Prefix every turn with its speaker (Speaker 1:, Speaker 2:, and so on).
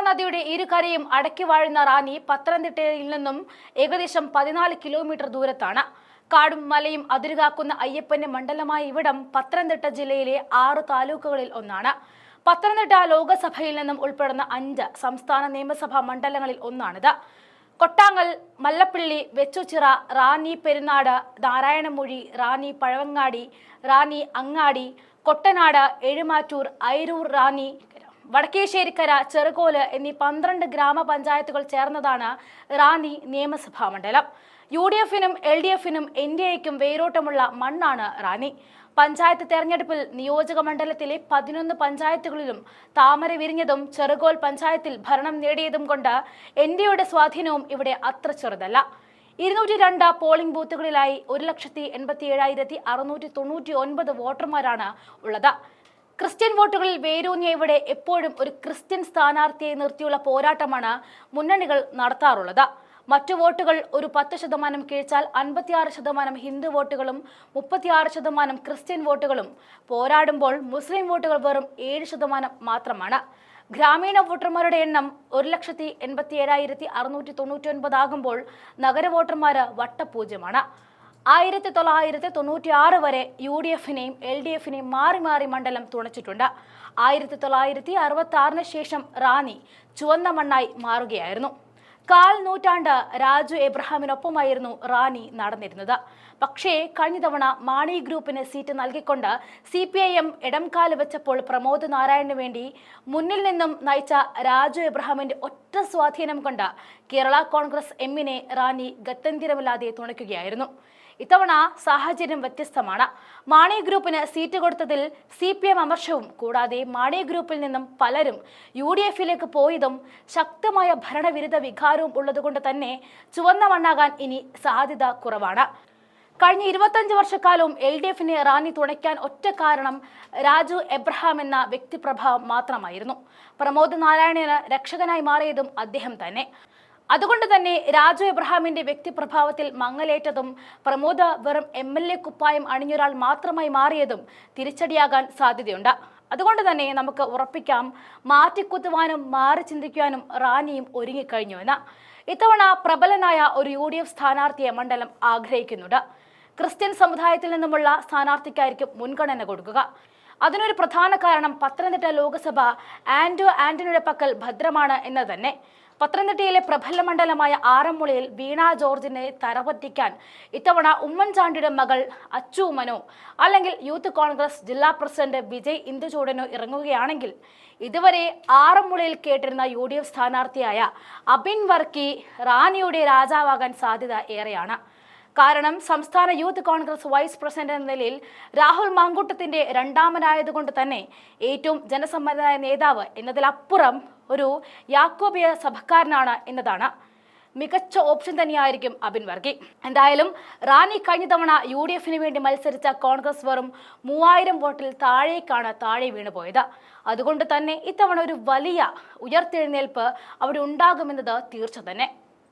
Speaker 1: നദിയുടെ ഇരുകരയും അടക്കി വാഴുന്ന റാന്നി പത്തനംതിട്ടയിൽ നിന്നും ഏകദേശം 14 കിലോമീറ്റർ ദൂരത്താണ്. കാടും മലയും അതിരുകാക്കുന്ന അയ്യപ്പന്റെ മണ്ഡലമായ ഇവിടം പത്തനംതിട്ട ജില്ലയിലെ 6 താലൂക്കുകളിൽ ഒന്നാണ്. പത്തനംതിട്ട ലോകസഭയിൽ നിന്നും ഉൾപ്പെടുന്ന 5 സംസ്ഥാന നിയമസഭാ മണ്ഡലങ്ങളിൽ ഒന്നാണിത്. കൊട്ടാങ്ങൽ, മല്ലപ്പള്ളി, വെച്ചുച്ചിറ, റാന്നി പെരുന്നാട്, നാരായണമൂഴി, റാന്നി പഴവങ്ങാടി, റാന്നി അങ്ങാടി, കൊട്ടനാട്, എഴുമാറ്റൂർ, ഐരൂർ, റാന്നി, വടക്കേശ്ശേരിക്കര, ചെറുകോല് എന്നീ 12 ഗ്രാമപഞ്ചായത്തുകൾ ചേർന്നതാണ് റാന്നി നിയമസഭാ മണ്ഡലം. UDF-നും LDF-നും NDA-യ്ക്കും വേരോട്ടമുള്ള മണ്ണാണ് റാന്നി. പഞ്ചായത്ത് തെരഞ്ഞെടുപ്പിൽ നിയോജക മണ്ഡലത്തിലെ 11 പഞ്ചായത്തുകളിലും താമര വിരിഞ്ഞതും ചെറുകോൽ പഞ്ചായത്തിൽ ഭരണം നേടിയതും കൊണ്ട് NDA-യുടെ സ്വാധീനവും ഇവിടെ അത്ര ചെറുതല്ല. 202 പോളിംഗ് ബൂത്തുകളിലായി 1,87,699 വോട്ടർമാരാണ് ഉള്ളത്. ക്രിസ്ത്യൻ വോട്ടുകളിൽ വേരൂന്നിയ ഇവിടെ എപ്പോഴും ഒരു ക്രിസ്ത്യൻ സ്ഥാനാർത്ഥിയെ നിർത്തിയുള്ള പോരാട്ടമാണ് മുന്നണികൾ നടത്താറുള്ളത്. മറ്റു വോട്ടുകൾ ഒരു 10% കിഴിച്ചാൽ 56% ഹിന്ദു വോട്ടുകളും 36% ക്രിസ്ത്യൻ വോട്ടുകളും പോരാടുമ്പോൾ മുസ്ലിം വോട്ടുകൾ വെറും 7% മാത്രമാണ്. ഗ്രാമീണ വോട്ടർമാരുടെ എണ്ണം 1,87,699 ആകുമ്പോൾ നഗര വോട്ടർമാര് വട്ടപൂജ്യമാണ്. 1996 വരെ UDF-നെയും LDF-നെയും മാറി മാറി മണ്ഡലം തുണച്ചിട്ടുണ്ട്. 1966 ശേഷം റാന്നി ചുവന്ന മണ്ണായി മാറുകയായിരുന്നു. 1/4 നൂറ്റാണ്ട് രാജു എബ്രഹാമിനൊപ്പമായിരുന്നു റാന്നി നടന്നിരുന്നത്. പക്ഷേ കഴിഞ്ഞ തവണ മാണി ഗ്രൂപ്പിന് സീറ്റ് നൽകിക്കൊണ്ട് CPIM ഇടംകാല് വെച്ചപ്പോൾ പ്രമോദ് നാരായണന് വേണ്ടി മുന്നിൽ നിന്നും നയിച്ച രാജു എബ്രഹാമിന്റെ ഒറ്റ സ്വാധീനം കൊണ്ട് കേരള കോൺഗ്രസ് എമ്മിനെ റാന്നി ഗത്യന്തരമില്ലാതെ തുണയ്ക്കുകയായിരുന്നു. ഇത്തവണ സാഹചര്യം വ്യത്യസ്തമാണ്. മാണി ഗ്രൂപ്പിന് സീറ്റ് കൊടുത്തതിൽ CPM അമർഷവും കൂടാതെ മാണി ഗ്രൂപ്പിൽ നിന്നും പലരും UDF-ലേക്ക് പോയതും ശക്തമായ ഭരണവിരുദ്ധ വികാരവും ഉള്ളതുകൊണ്ട് തന്നെ ചുവന്ന മണ്ണാകാൻ ഇനി സാധ്യത കുറവാണ്. കഴിഞ്ഞ 25 വർഷക്കാലവും LDF-നെ റാന്നി തുണയ്ക്കാൻ ഒറ്റ കാരണം രാജു എബ്രഹാം എന്ന വ്യക്തിപ്രഭാവം മാത്രമായിരുന്നു. പ്രമോദ് നാരായണന് രക്ഷകനായി മാറിയതും അദ്ദേഹം തന്നെ. അതുകൊണ്ട് തന്നെ രാജു എബ്രഹാമിന്റെ വ്യക്തിപ്രഭാവത്തിൽ മങ്ങലേറ്റതും പ്രമോദ് വെറും MLA കുപ്പായം അണിഞ്ഞൊരാൾ മാത്രമായി മാറിയതും തിരിച്ചടിയാകാൻ സാധ്യതയുണ്ട്. അതുകൊണ്ട് തന്നെ നമുക്ക് ഉറപ്പിക്കാം, മാറ്റിക്കുത്തുവാനും മാറി ചിന്തിക്കുവാനും റാന്നിയും ഒരുങ്ങിക്കഴിഞ്ഞുവെന്ന്. ഇത്തവണ പ്രബലനായ ഒരു UDF സ്ഥാനാർത്ഥിയെ മണ്ഡലം ആഗ്രഹിക്കുന്നുണ്ട്. ക്രിസ്ത്യൻ സമുദായത്തിൽ നിന്നുമുള്ള സ്ഥാനാർത്ഥിക്കായിരിക്കും മുൻഗണന കൊടുക്കുക. അതിനൊരു പ്രധാന കാരണം പത്തനംതിട്ട ലോക്സഭ ആന്റണിയുടെ പക്കൽ ഭദ്രമാണ് എന്ന് തന്നെ. പത്തനംതിട്ടയിലെ പ്രബല മണ്ഡലമായ ആറന്മുളയിൽ വീണ ജോർജിനെ തറപറ്റിക്കാൻ ഇത്തവണ ഉമ്മൻചാണ്ടിയുടെ മകൾ അച്ചു മനോ അല്ലെങ്കിൽ യൂത്ത് കോൺഗ്രസ് ജില്ലാ പ്രസിഡന്റ് വിജയ് ഇന്ദുചൂടനോ ഇറങ്ങുകയാണെങ്കിൽ ഇതുവരെ ആറന്മുളയിൽ കേട്ടിരുന്ന UDF സ്ഥാനാർത്ഥിയായ അബിൻ വർക്കി റാന്നിയുടെ രാജാവാകാൻ സാധ്യത ഏറെയാണ്. കാരണം സംസ്ഥാന യൂത്ത് കോൺഗ്രസ് വൈസ് പ്രസിഡന്റ് എന്ന നിലയിൽ രാഹുൽ മാങ്കൂട്ടത്തിന്റെ രണ്ടാമനായതുകൊണ്ട് തന്നെ ഏറ്റവും ജനസമ്മതനായ നേതാവ് എന്നതിലപ്പുറം ഒരു യാക്കോബിയ സഭക്കാരനാണ് എന്നതാണ്. മികച്ച ഓപ്ഷൻ തന്നെയായിരിക്കും അബിൻ വർക്കി. എന്തായാലും റാന്നി കഴിഞ്ഞ തവണ UDF-ന് വേണ്ടി മത്സരിച്ച കോൺഗ്രസ് വെറും 3000 വോട്ടിൽ താഴെ വീണുപോയത്. അതുകൊണ്ട് തന്നെ ഇത്തവണ ഒരു വലിയ ഉയർത്തെഴുന്നേൽപ്പ് അവിടെ ഉണ്ടാകുമെന്നത് തീർച്ച തന്നെ.